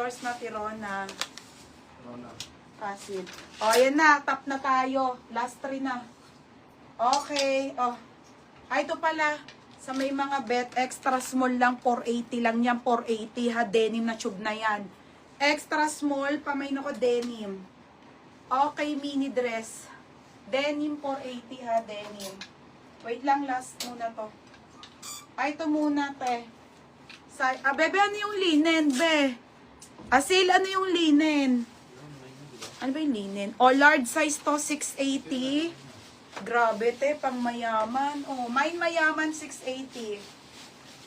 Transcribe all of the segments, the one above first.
yours na Tirona. Acid. O, ayan na. Top na tayo. Last 3 na. Okay. O. Ay, ito pala. Sa may mga bet, extra small lang. 480 lang yan. 480 ha. Denim na tube na yan. Extra small. Pamain ako denim. Okay, mini dress. Denim 480 ha. Denim. Wait lang. Last muna to. Ay, ito muna, te. Bebe, ano yung linen, be? Asil, ano yung linen? Ano ba yung linen? O, large size to, 680. Grabe, te, pang mayaman. O, mine mayaman, 680.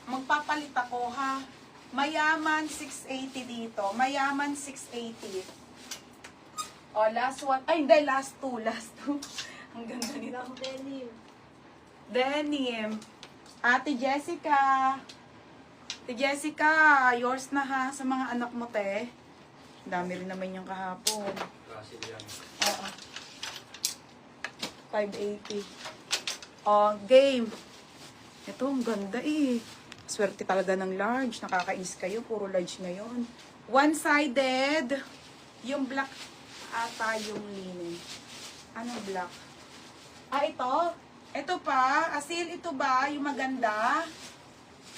Magpapalit ako, ha? Mayaman, 680 dito. Mayaman, 680. O, last one. Ay, hindi, last two. Last two. Ang ganda nito. Denim. Denim. Ate Jessica. Ate Jessica, yours na ha sa mga anak mo, te. Dami rin naman yung kahapon. Kasi yan. Oo. 580. Oh, game. Ito, ang ganda eh. Swerte talaga ng large. Nakakainis kayo. Puro large ngayon. One-sided. Yung black ata yung linen. Anong black? Ah, ito. Ito pa, asil ito ba, yung maganda?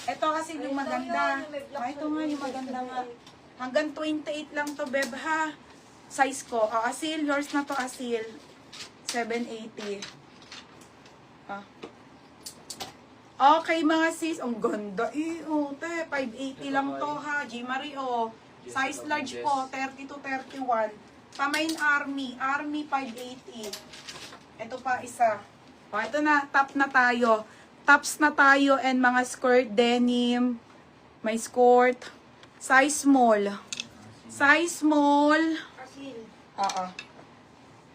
Ito kasi yung maganda. Ah, ito nga, yung maganda nga. Hanggang 28 lang to, beb, ha? Size ko. Ah, asil, yours na to, asil. 780. Ah. Okay, mga sis. Ang ganda, eh. Oh, te, 580 lang to, ha? G. Marie, oh. Size large po, 30 to 31. Pamain Army. Army, 580. Ito pa, isa. O, ito na, top na tayo. Tops na tayo and mga skirt, denim, may skirt, size small. Size small. Asil. Oo.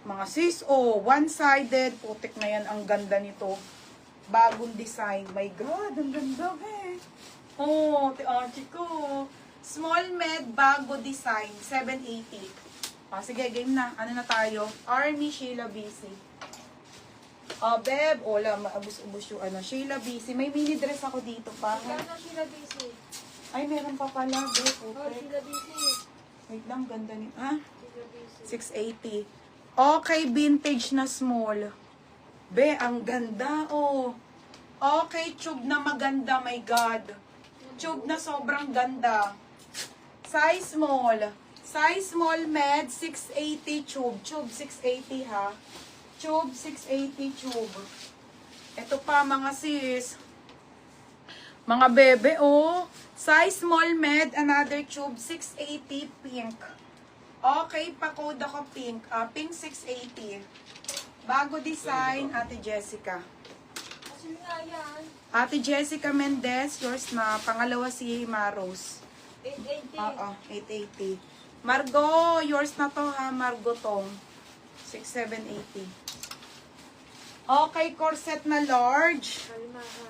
Mga sis, oh, one-sided. Putik na yan, ang ganda nito. Bagong design. My God, ang ganda, eh. Oh, te-archie ko. Small med, bago design, 780. O, sige, game na. Ano na tayo? Army Sheila BC. Beb, wala, maabos-ubos yung ano. Sheila BC. May mini dress ako dito pa. Kano sila busy? Ay, meron pa pala. Beb, Oh, putik. sila busy. Wait lang, ganda nito. Ha? Sila busy. 680. Okay, vintage na small. Be, ang ganda, oh. Okay, tube na maganda, my God. Tube na sobrang ganda. Size small. Size small med, 680 tube. Tube 680 ha. Tube 680 tube. Ito pa mga sis. Mga bebe, oh. Size small med, another tube 680 pink. Okay, pa-code ako pink. Pink 680. Bago design, Ate Jessica. Asil nga yan. Ate Jessica Mendez, yours na. Pangalawa si Maros. 880. Oo, 880. Margo, yours na to ha, Margo tong. 6780. Okay, corset na large. Kalma ha.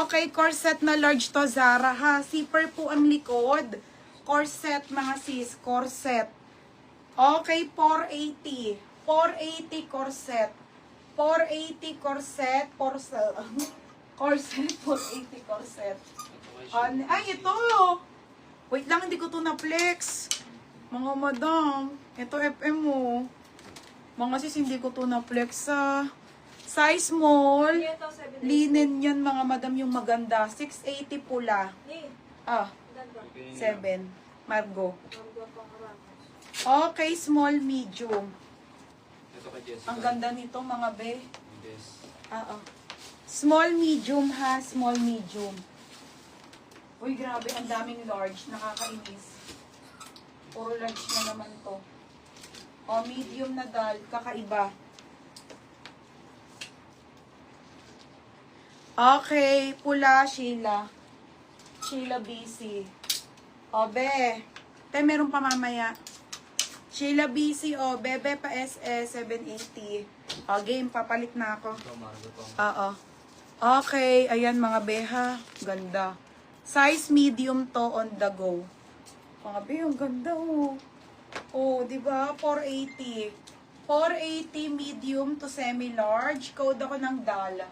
Okay, corset na large to, Zara ha. Zipper po ang likod. Corset mga sis, corset. Okay, 480. 480 corset. 480 corset. Corset, 480 corset. Ay, ito. Wait lang, hindi ko to na-flex. Mga madam, ito FM mo. Mga sis, hindi ko to na-flex sa size small. Ito, 780. Linen yan, mga madam, yung maganda. 680 pula. Ni, Ah, ganda. 7. Margo. Margo pang ramos. Okay, small, medium. Ito kay Jessica. Ang ganda nito, mga be. Yes. Small, medium ha. Small, medium. Uy, grabe, ang daming large. Nakakainis. Puro large na naman to. O, medium na dal. Kakaiba. Okay, pula, Sheila. Sheila BC. O, be. Te, meron pa mamaya. Sheila BC, o, bebe pa SS, 780. O, game, papalit na ako. Ito, Margo to. Oo. Okay, ayan mga beha. Ganda. Size medium to on the go. Mga be, ang ganda oh. Oh, di ba? 480. 480 medium to semi-large. Code ako ng DAL.